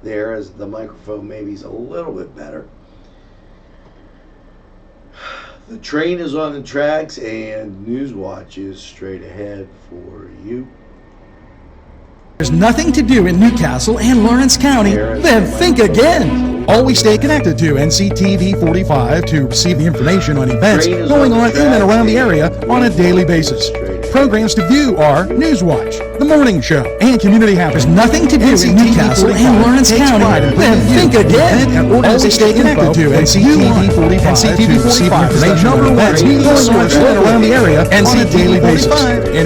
there, as the microphone maybe is a little bit better. The train is on the tracks, and Newswatch is straight ahead for you. There's nothing to do in Newcastle and Lawrence County? Then think again. Always stay connected to Nctv45 to receive the information on events going on in and around the area on a daily basis. Programs to view are Newswatch, The Morning Show, and Community Happy. There's nothing to do in Newcastle and Lawrence County? Then think again. Always stay connected to Nctv45 to receive the information on events going on in and around the area on a daily basis.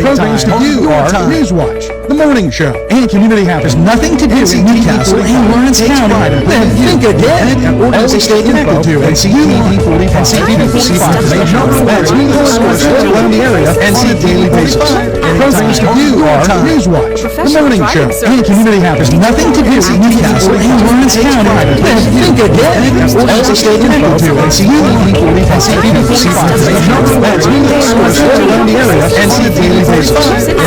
Programs to view are Newswatch, The Morning Show, and Community Happy. There's nothing to do in Newcastle and Lawrence County? Then think again. Always stay connected to Nctv45 to receive the information on events going on in and around the area on a daily basis. Programs to view are Newswatch, The Morning Show, and Community Happy. There's nothing to do in Newcastle and Lawrence County? Then think again. Always stay connected to Nctv45 to receive the information on events going on around the area on a daily basis.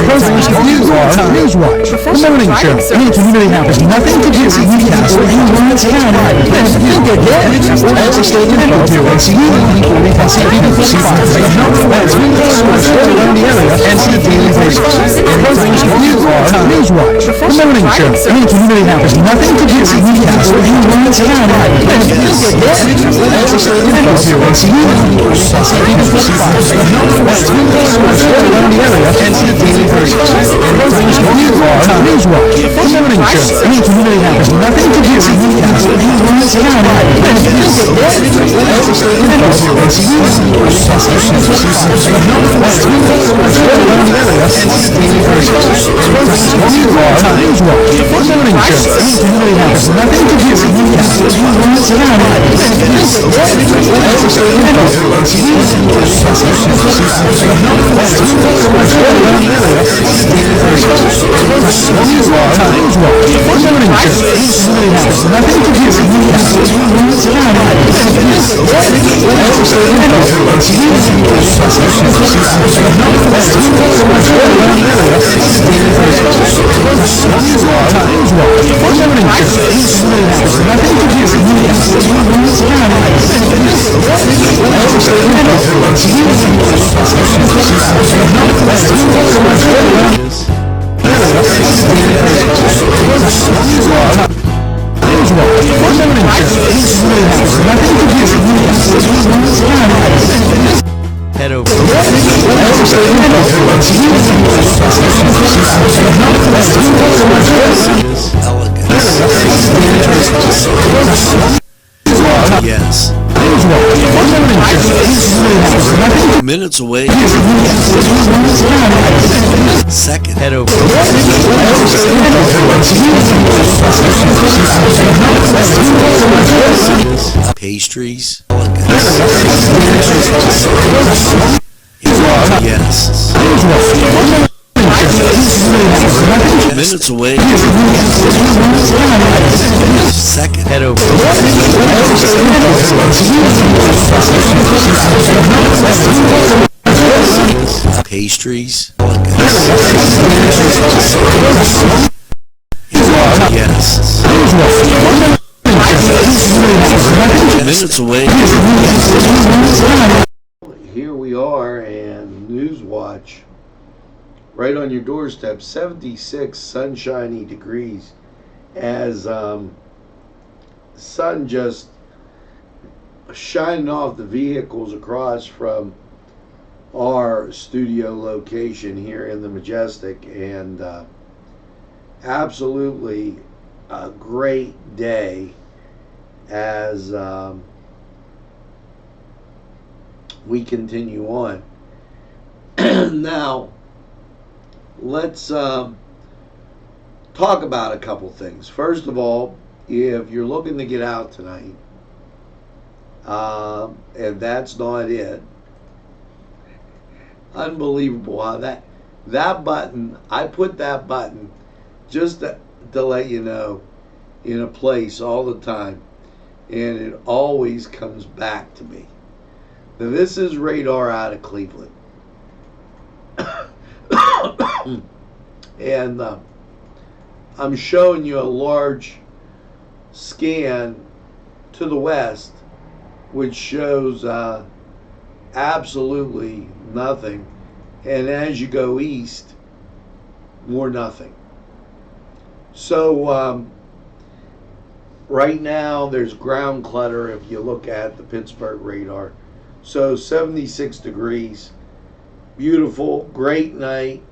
Programs to view are Newswatch, The Morning Show, and Community Happy. There's nothing to do in Newcastle and Lawrence County? Then think again. Always stay connected to Nctv45 to receive the information on events going on around the area on a daily basis. Programs to view are Newswatch, The Morning Show, and Community Happy. There's nothing to do in Newcastle and Lawrence County? Then think again. Always stay connected to Nctv45 around the area on a daily basis. Programs to view are Newswatch, The Morning Show, and Community Happy. There's nothing to do in Newcastle and Lawrence County? Then think again. Always stay connected to around the area on a daily basis. Programs to view are Newswatch, The Morning Show, and Community Happy. There's nothing to do in Newcastle and Lawrence County? Then think again. Always stay connected to around the area on a daily basis. Programs to view are Newswatch, The Morning Show, and Community Happy. There's nothing to do in Newcastle and Lawrence County? Then think again. Always stay connected to around the area on a daily basis. Programs to view are Newswatch, The Morning Show, and Community Happy. There's nothing to do in Newcastle and Lawrence County? Then think again. Always stay connected to around the area on a daily basis. Head over. Yes. Minutes away. Second. Head over. Pastries. Yes. Minutes away. Second. Head over. Pastries. Yes. Minutes away. Here we are, and Newswatch right on your doorstep. 76 sunshiny degrees as sun just shining off the vehicles across from our studio location here in the Majestic, and absolutely a great day as we continue on. Now let's talk about a couple things. First of all, if you're looking to get out tonight, and that's not it, unbelievable how that button, I put that button just to let you know, in a place all the time, and it always comes back to me. Now, this is Radar out of Cleveland. And I'm showing you a large scan to the west, which shows absolutely nothing. And as you go east, more nothing. So right now there's ground clutter if you look at the Pittsburgh radar. So 76 degrees, beautiful, great night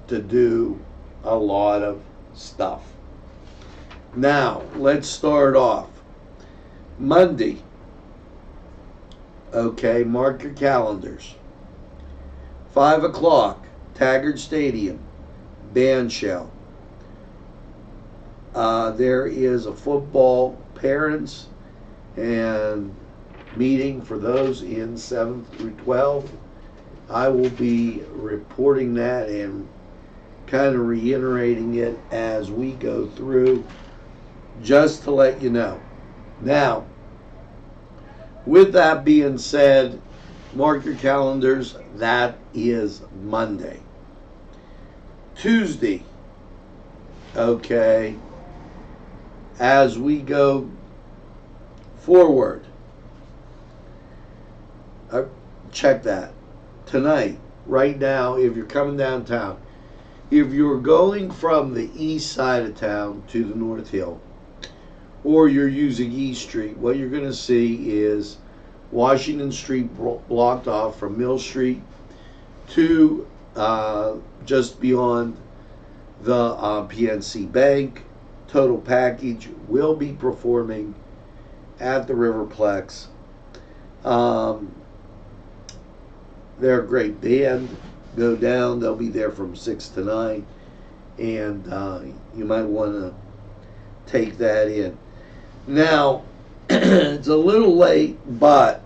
to do a lot of stuff. Now let's start off Monday. Okay, mark your calendars. 5 o'clock, Taggart Stadium, band shell. There is a football parents and meeting for those in 7th through 12th. I will be reporting that and kind of reiterating it as we go through, just to let you know. Now, with that being said, mark your calendars. That is Monday. Tuesday, okay, as we go forward, check that. Tonight, right now, if you're coming downtown, if you're going from the east side of town to the North Hill, or you're using East Street, what you're going to see is Washington Street blocked off from Mill Street to just beyond the PNC Bank. Total Package will be performing at the Riverplex. They're a great band. Go down. They'll be there from 6 to 9. And you might want to take that in. Now, it's a little late, but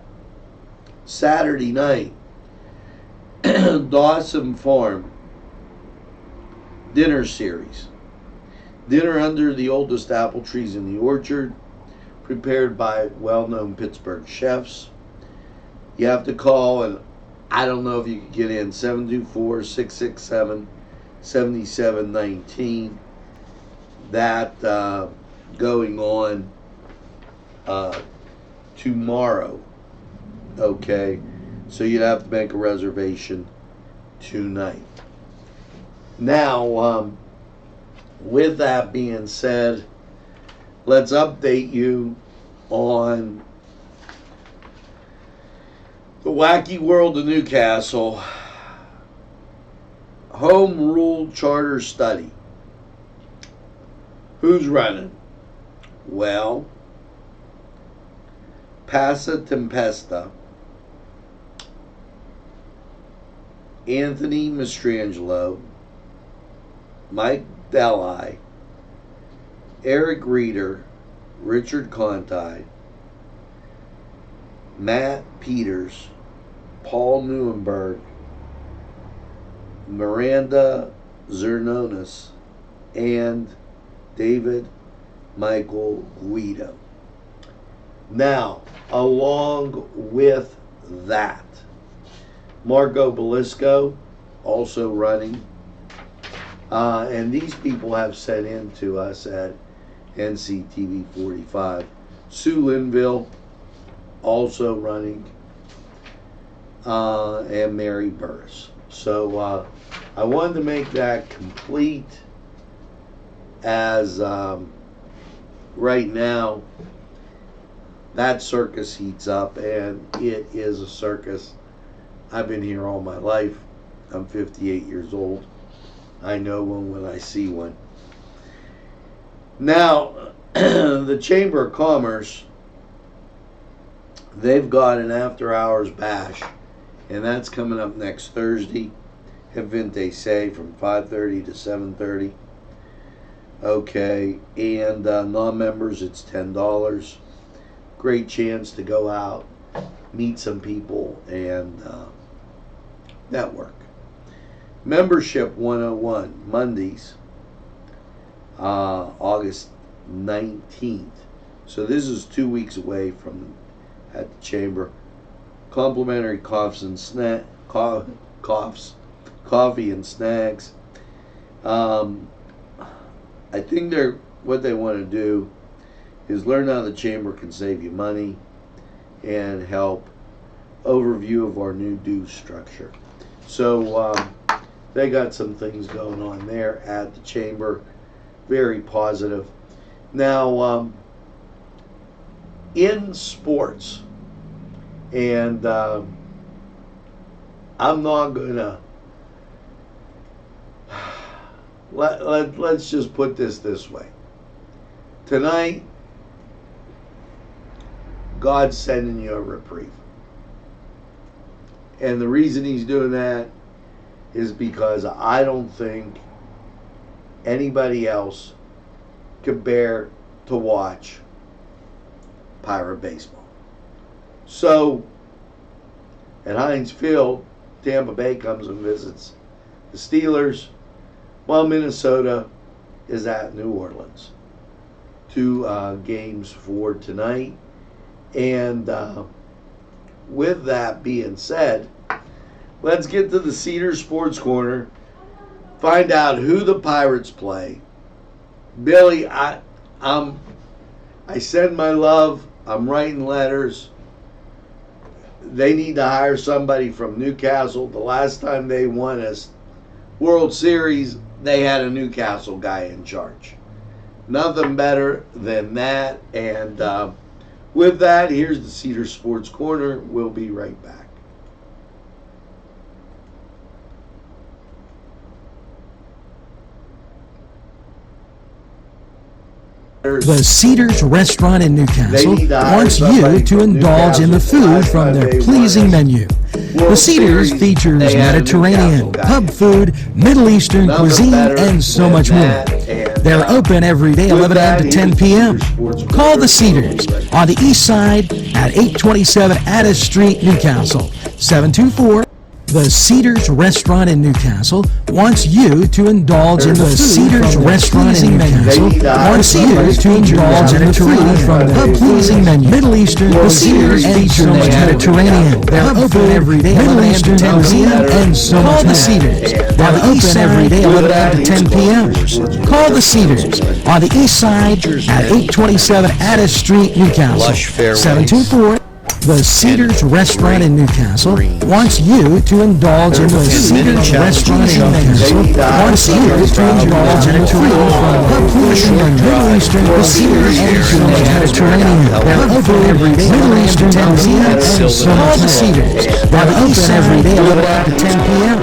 Saturday night, Dawson Farm dinner series. Dinner under the oldest apple trees in the orchard, prepared by well-known Pittsburgh chefs. You have to call, and I don't know if you can get in, 724-667-7719. That going on tomorrow. Okay, so you'd have to make a reservation tonight. Now, with that being said, let's update you on the wacky world of Newcastle home rule charter study. Who's running? Well, Passa Tempesta, Anthony Mastrangelo, Mike Delli, Eric Reeder, Richard Conti, Matt Peters, Paul Neuenberg, Miranda Zernonis, and David Michael Guido. Now, along with that, Marco Belisco also running. And these people have sent in to us at Nctv45. Sue Linville also running. And Mary Burris. So I wanted to make that complete, as right now that circus heats up, and it is a circus. I've been here all my life. I'm 58 years old. I know one when I see one. Now, the Chamber of Commerce, they've got an after-hours bash, and that's coming up next Thursday at Vinte Say from 5:30 to 7:30. Okay, and non-members, it's $10. Great chance to go out, meet some people, and network. Membership 101, Mondays, August 19th. So this is 2 weeks away from at the Chamber. Complimentary coffee and snacks. I think what they want to do is learn how the chamber can save you money and help. Overview of our new dues structure. So they got some things going on there at the chamber. Very positive. Now, in sports, and I'm not gonna let's just put this way. Tonight, God's sending you a reprieve. And the reason he's doing that is because I don't think anybody else could bear to watch Pirate baseball. So, at Heinz Field, Tampa Bay comes and visits the Steelers, while Minnesota is at New Orleans. 2 games for tonight. And with that being said, let's get to the Cedar Sports Corner, find out who the Pirates play. Billy, I send my love. I'm writing letters. They need to hire somebody from Newcastle. The last time they won a World Series, they had a Newcastle guy in charge. Nothing better than that. And with that, here's the Cedar Sports Corner. We'll be right back. The Cedars Restaurant in Newcastle wants you to indulge in the food from their pleasing menu. The Cedars features Mediterranean, pub food, Middle Eastern cuisine, and so much more. They're open every day 11 a.m. to 10 p.m. Call the Cedars on the east side at 827 Addis Street, Newcastle, 724. The Cedars Restaurant in Newcastle wants you to indulge in the Cedars Restaurant in Newcastle wants you to indulge in the food from the pleasing menu. Middle Eastern, the Cedars features Mediterranean. They're open every day, Middle Eastern cuisine, and so much more. Call the Cedars. They're open every day, 11 a.m. to 10 p.m. Call the Cedars on the east side at 827 Addis Street, Newcastle, 724. The Cedars Restaurant in Newcastle wants you to indulge in the Cedars Restaurant in Newcastle wants you to indulge in the food from the pleasing Middle Eastern cuisine and Mediterranean. They're open every day, Middle Eastern cuisine, and so much more. The Cedars. They're open every day, 11 a.m. to 10 p.m. Call the Cedars on the east side at 827 Addis Street, Newcastle, 724. The Cedars Restaurant in Newcastle wants you to indulge in the Cedars Restaurant in Newcastle wants you to indulge in the food from the Middle Eastern cuisine and Mediterranean. They're open every day, Middle Eastern cuisine, and so much more. The Cedars. They're open every day, 11 to 10 p.m.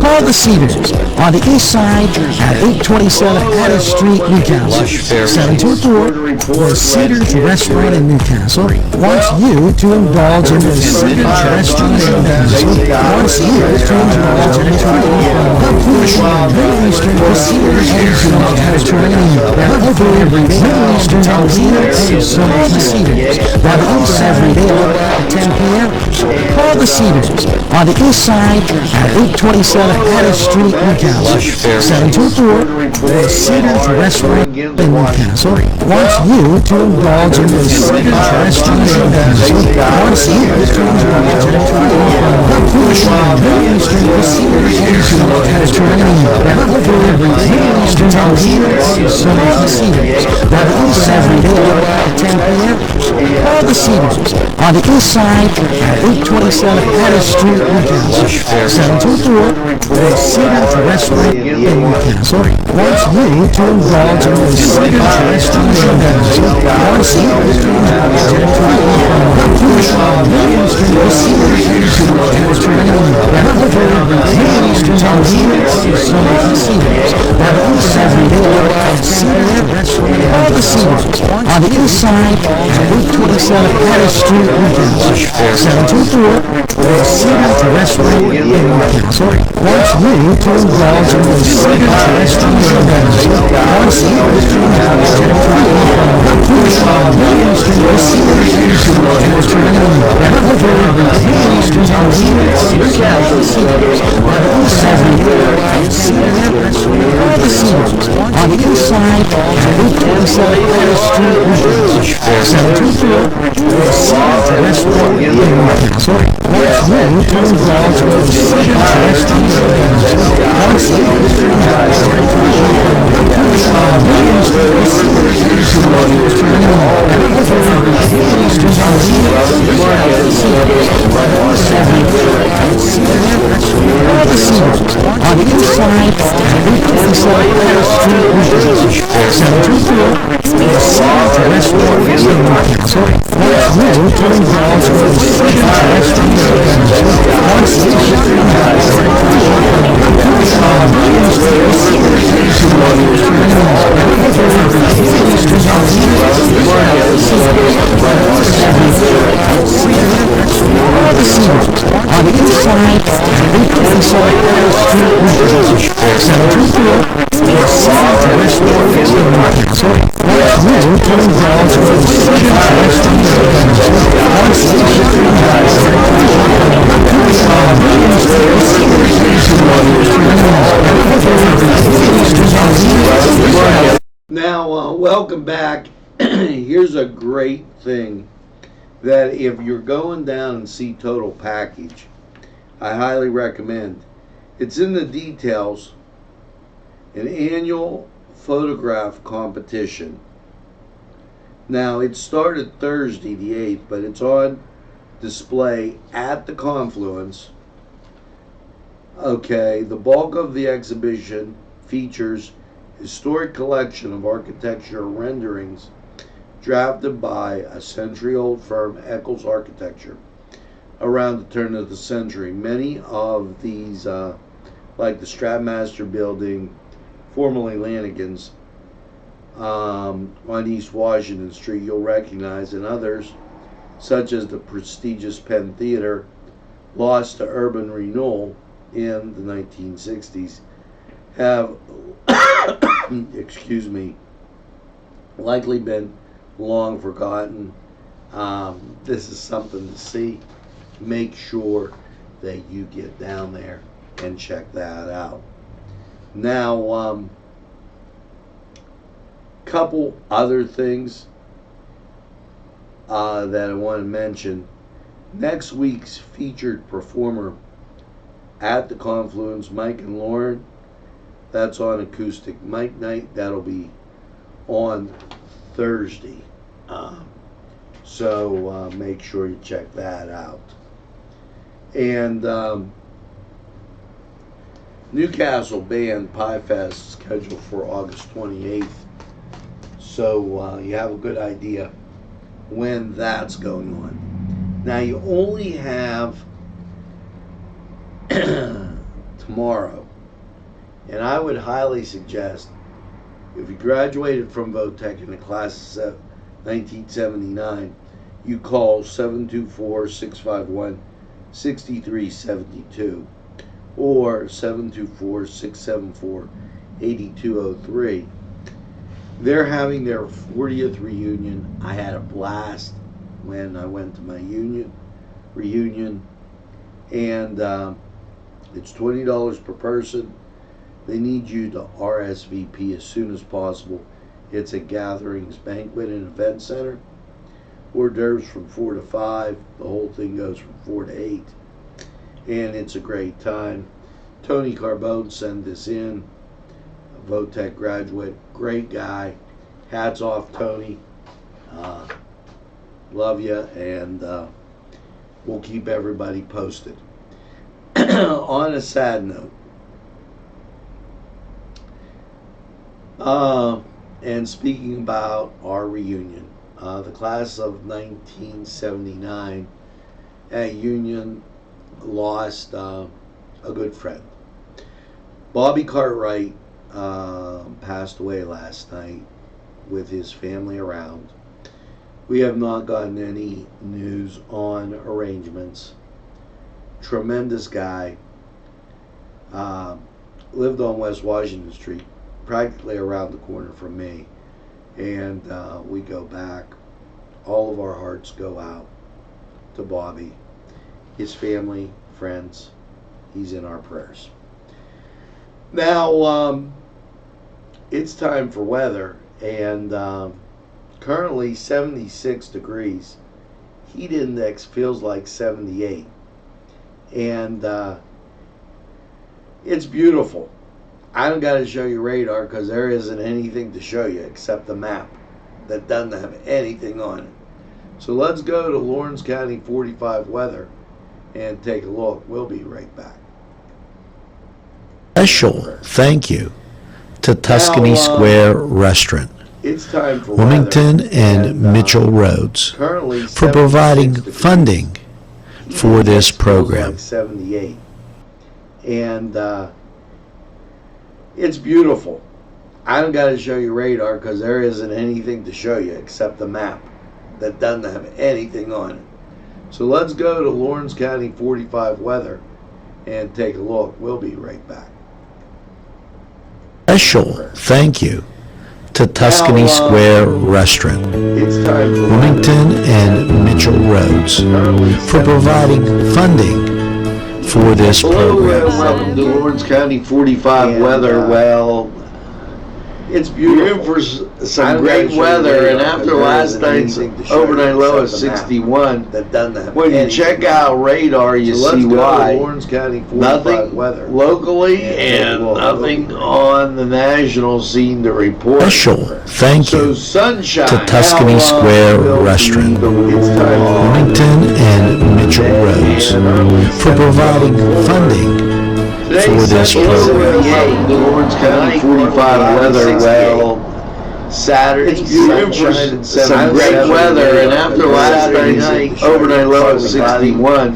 Call the Cedars on the east side at 827 Addis Street, Newcastle, 724. The Cedars Restaurant in Newcastle wants you to indulge in the Cedars Restaurant in Newcastle wants you to indulge in the food from the Middle Eastern cuisine and Mediterranean. They're open every day, Middle Eastern cuisine, and so much more. The Cedars. They're open every day, 11 to 10 p.m. Call the Cedars on the east side at 827 Addis Street, Newcastle, 724. The Cedars Restaurant in Newcastle wants you to indulge in the Cedars Restaurant in Newcastle wants you to indulge in the food from the Middle Eastern cuisine and Mediterranean. They're open every day, Middle Eastern cuisine, and so much more. The Cedars. They're open every day, 11 to 10 p.m. Call the Cedars on the east side at 827 Addis Street, Newcastle, 724. The Cedars Restaurant in Newcastle wants you to indulge in the Cedars Restaurant in Newcastle wants you to indulge in the food from the Middle Eastern cuisine and Mediterranean. They're open every day, Middle Eastern cuisine, and so much more. The Cedars. They're open every day, 11 to 10 p.m. Call the Cedars on the east side at 827 Addis Street, Newcastle, 724. The Cedars Restaurant in Newcastle wants you to indulge in the Cedars Restaurant in Newcastle wants you to indulge in the food from the Middle Eastern cuisine and Mediterranean. Now, welcome back. Here's a great thing that if you're going down and see Total Package, I highly recommend. It's in the details, an annual photograph competition. Now, it started Thursday the 8th, but it's on display at the Confluence. Okay, the bulk of the exhibition features historic collection of architecture renderings drafted by a century-old firm, Eccles Architecture, around the turn of the century. Many of these, like the Stratmaster Building, formerly Lanigan's, on East Washington Street, you'll recognize, and others, such as the prestigious Penn Theater, lost to urban renewal in the 1960s, have excuse me, likely been long forgotten. This is something to see. Make sure that you get down there and check that out. Now, couple other things that I want to mention. Next week's featured performer at the Confluence, Mike and Lauren, that's on acoustic mic night. That'll be on Thursday. So make sure you check that out. And Newcastle Band Pie Fest scheduled for August 28th. So you have a good idea when that's going on. Now you only have tomorrow. And I would highly suggest, if you graduated from Votech in the class of 1979, you call 724-651-6372 or 724-674-8203. They're having their 40th reunion. I had a blast when I went to my reunion, and it's $20 per person. They need you to RSVP as soon as possible. It's a gatherings, banquet, and event center. Hors d'oeuvres from 4 to 5. The whole thing goes from 4 to 8. And it's a great time. Tony Carbone sent this in. A Votech graduate. Great guy. Hats off, Tony. Love you. And we'll keep everybody posted. On a sad note, and speaking about our reunion, the class of 1979 at Union lost a good friend. Bobby Cartwright passed away last night with his family around. We have not gotten any news on arrangements. Tremendous guy. Lived on West Washington Street, practically around the corner from me, and we go back. All of our hearts go out to Bobby, his family, friends. He's in our prayers. Now, it's time for weather, and currently 76 degrees. Heat index feels like 78, and it's beautiful. I don't got to show you radar because there isn't anything to show you except the map that doesn't have anything on it. So let's go to Lawrence County 45 weather and take a look. We'll be right back. Special thank you to Tuscany Square Restaurant. It's time for Wilmington weather. and Mitchell Roads Currently for providing 76 degrees. funding for this Feels program. like 78. And it's beautiful. I don't got to show you radar because there isn't anything to show you except the map that doesn't have anything on it. So let's go to Lawrence County 45 weather and take a look. We'll be right back. Special thank you to Tuscany Square Restaurant, It's time for Wilmington and Mitchell Roads for providing funding for this Hello program. and welcome to Lawrence County 45 And, weather. Well, it's beautiful. You're in for I some don't great gotta show weather, you and radar, after because there last isn't night's anything to show overnight you low of except the map 61, that doesn't have when you anything check on it. out radar, you So let's see go to why. Lawrence County 45 Nothing weather. locally And and nothing on the national scene to report. Special thank So you sunshine. to Tuscany Square Restaurant, It's time for Wilmington and Mitchell Roads for providing funding for this program. Welcome to Lawrence County 45 weather. Well, Saturday, It's beautiful. sunshine and Some some great great weather, and after last Saturday night's overnight low of 61,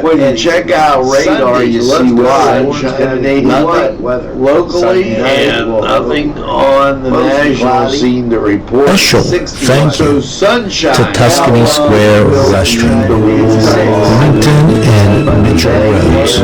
when you check out radar, you see why. And 81 locally and nothing on the national scene to report. Special thank So you sunshine to Tuscany Square Restaurant, Wilmington and Mitchell Roads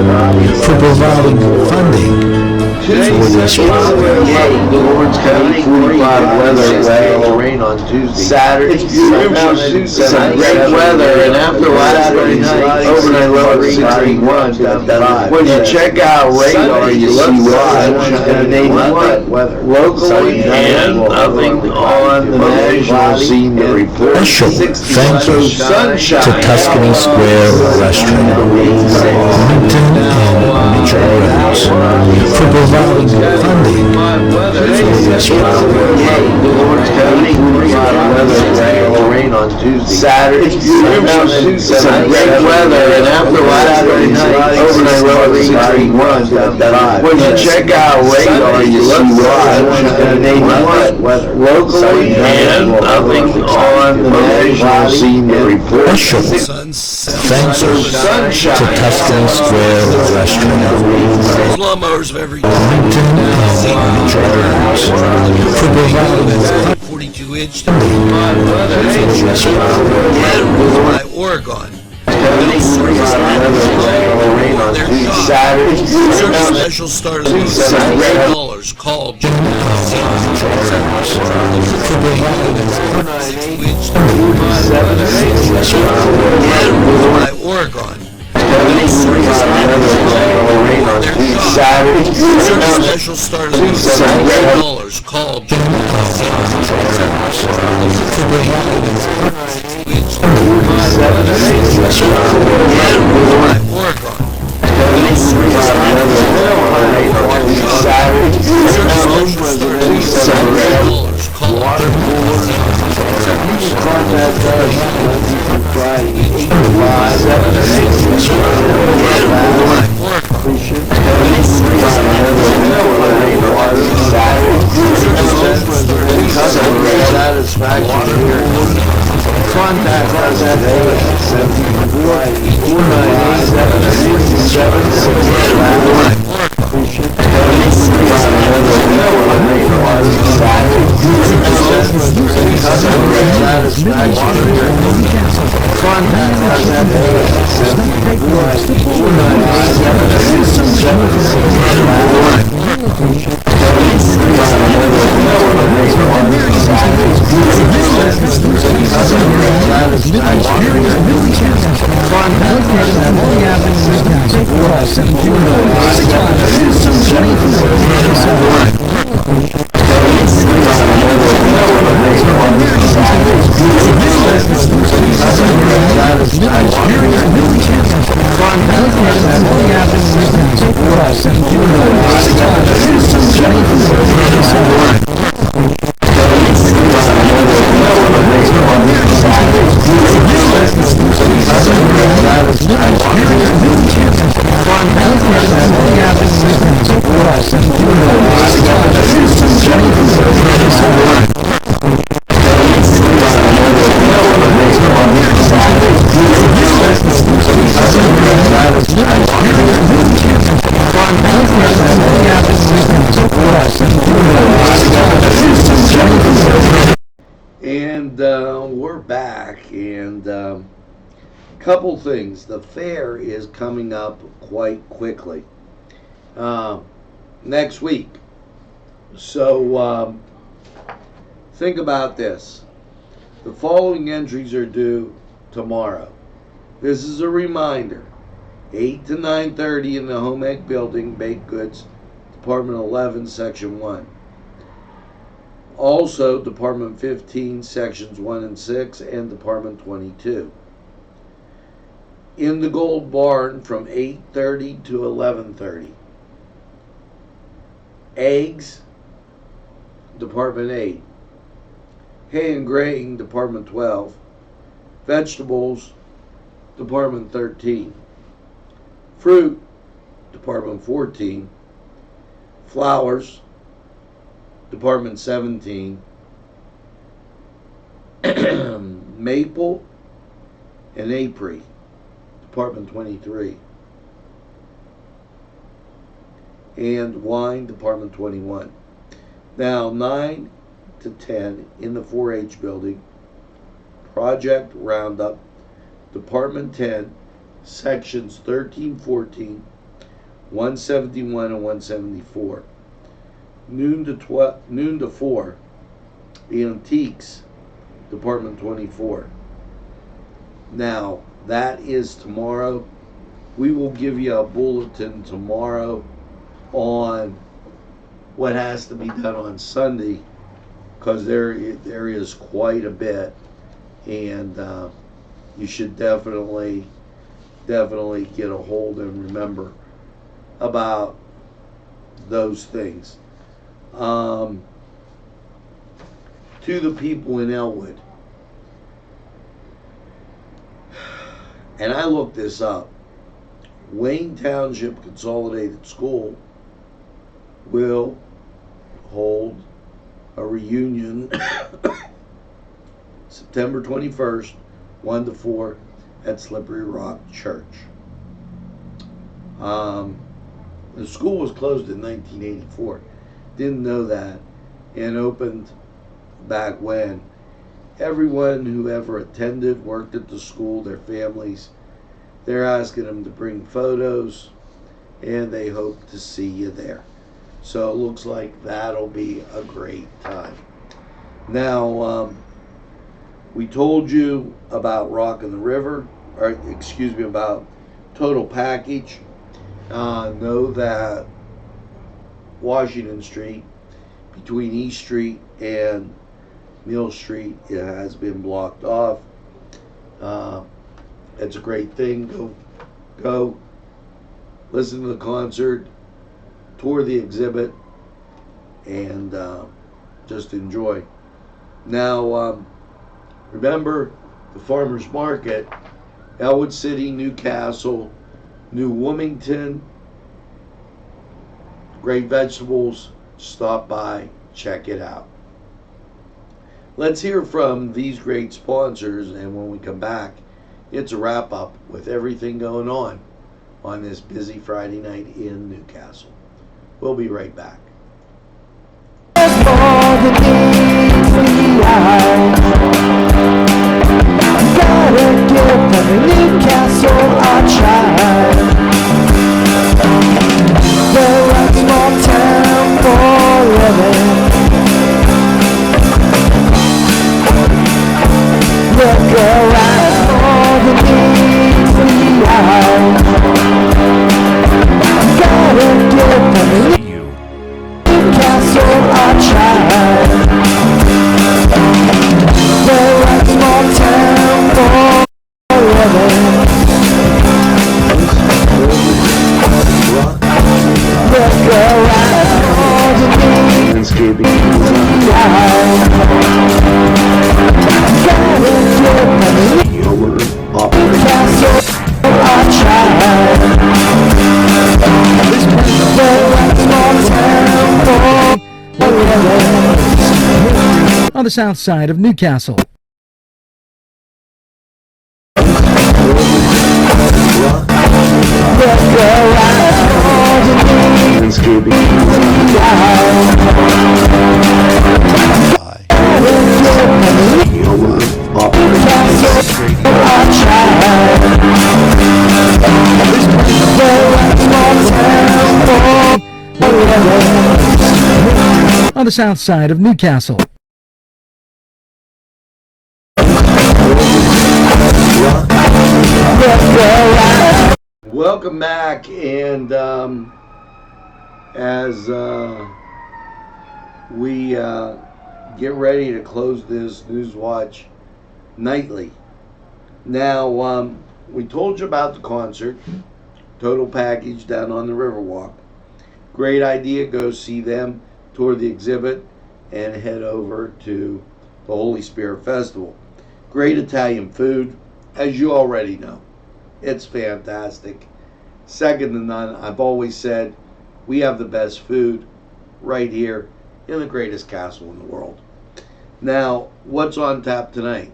for providing funding for this program. The Lawrence County 45 weather. Well, rain on Tuesday. Saturday, It's beautiful. some great weather, and after last night's overnight low of 61, when you check out radar, you see why. And 81 locally and nothing on the national scene to report. Special thank you Sunshine to Tuscany Square Restaurant, Wilmington and Mitchell Roads for providing funding for this program. The Lawrence County 45 weather. Rain on Tuesday. Saturday, some great weather, and after last night's overnight low of 61, when you check out radar, you see why. And 81 locally and nothing on the national scene to report. Special thank you Sunshine to Tuscany Square Restaurant, Lawnmowers of every Wilmington and Mitchell Roads for providing 42-inch for this program. by Oregon. Saturday, Search special start of $8. Call by Oregon. Saturday, Search special start of $8. Call by Oregon. Contact us at 7 And we're back, and couple things. The fair is coming up quite quickly next week. So think about this. The following entries are due tomorrow. This is a reminder. 8 to 9:30 in the Home Ec Building, Baked Goods, Department 11, Section 1. Also, Department 15, Sections 1 and 6, and Department 22. In the Gold Barn from 8:30 to 11:30. Eggs, Department 8. Hay and Grain, Department 12. Vegetables, Department 13. Fruit, Department 14. Flowers, Department 17. Maple and Apiary, Department 23. And Wine, Department 21. Now, 9 to 10 in the 4-H building, Project Roundup, Department 10, Sections 13, 14, 171, and 174. Noon to 4, Antiques, Department 24. Now, that is tomorrow. We will give you a bulletin tomorrow on what has to be done on Sunday, because there is quite a bit, and you should definitely get a hold and remember about those things. To the people in Elwood, and I looked this up, Wayne Township Consolidated School will hold a reunion September 21st, 1 to 4 at Slippery Rock Church. The school was closed in 1984. Didn't know that, and opened back when. Everyone who ever attended, worked at the school, their families, they're asking them to bring photos, and they hope to see you there. So it looks like that'll be a great time. Now, we told you about Rock in the River, or excuse me, about Total Package. Know that Washington Street, between East Street and Mill Street, it has been blocked off. It's a great thing. Go listen to the concert, tour the exhibit, and just enjoy. Now, remember the Farmers Market, Elwood City, Newcastle, New Wilmington, great vegetables. Stop by, check it out. Let's hear from these great sponsors, and when we come back, it's a wrap up with everything going on this busy Friday night in Newcastle. We'll be right back. On the south side of Newcastle. Nctv45 On the south side of Newcastle. Welcome back, and as we get ready to close this Newswatch nightly. Now, we told you about the concert, total package down on the Riverwalk. Great idea. Go see them, tour the exhibit, and head over to the Holy Spirit Festival. Great Italian food, as you already know. It's fantastic. Second to none. I've always said we have the best food right here in the greatest castle in the world. Now, what's on tap tonight?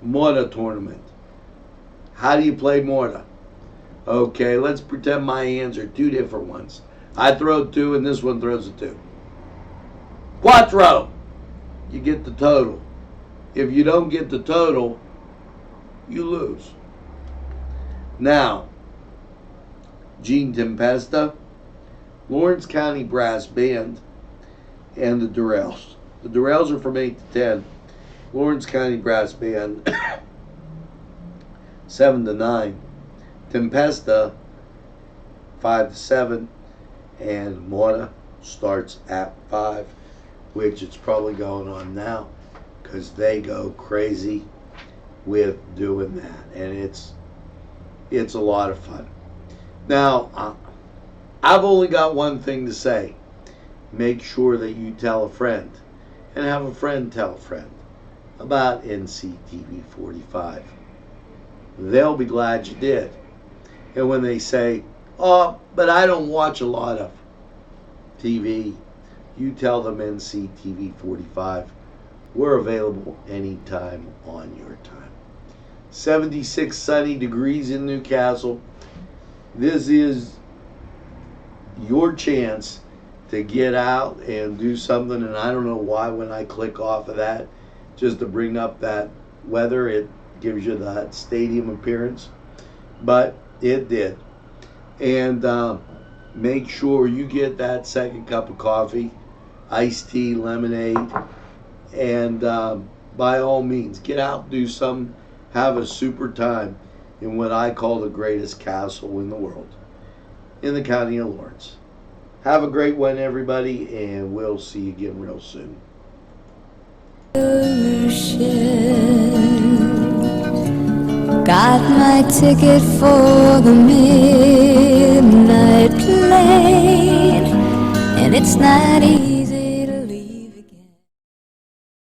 Morta tournament. How do you play Morta? Okay, let's pretend my hands are two different ones. I throw two and this one throws a two. Quattro. You get the total. If you don't get the total, you lose. Now, Gene Tempesta, Lawrence County Brass Band, and the Durrells. The Durrells are from 8 to 10. Lawrence County Brass Band, 7 to 9. Tempesta, 5 to 7. And Morta starts at 5, which it's probably going on now because they go crazy with doing that. And it's a lot of fun. Now, I've only got one thing to say. Make sure that you tell a friend and have a friend tell a friend about Nctv45. They'll be glad you did. And when they say, oh, but I don't watch a lot of TV, you tell them Nctv45. We're available anytime on your time. 76 sunny degrees in Newcastle. This is your chance to get out and do something, and I don't know why when I click off of that, just to bring up that weather, it gives you that stadium appearance, but it did. And make sure you get that second cup of coffee, iced tea, lemonade, and by all means, get out, do something, have a super time in what I call the greatest castle in the world, in the county of Lawrence. Have a great one, everybody, and we'll see you again real soon. Got my ticket for the midnight plane, and it's not easy.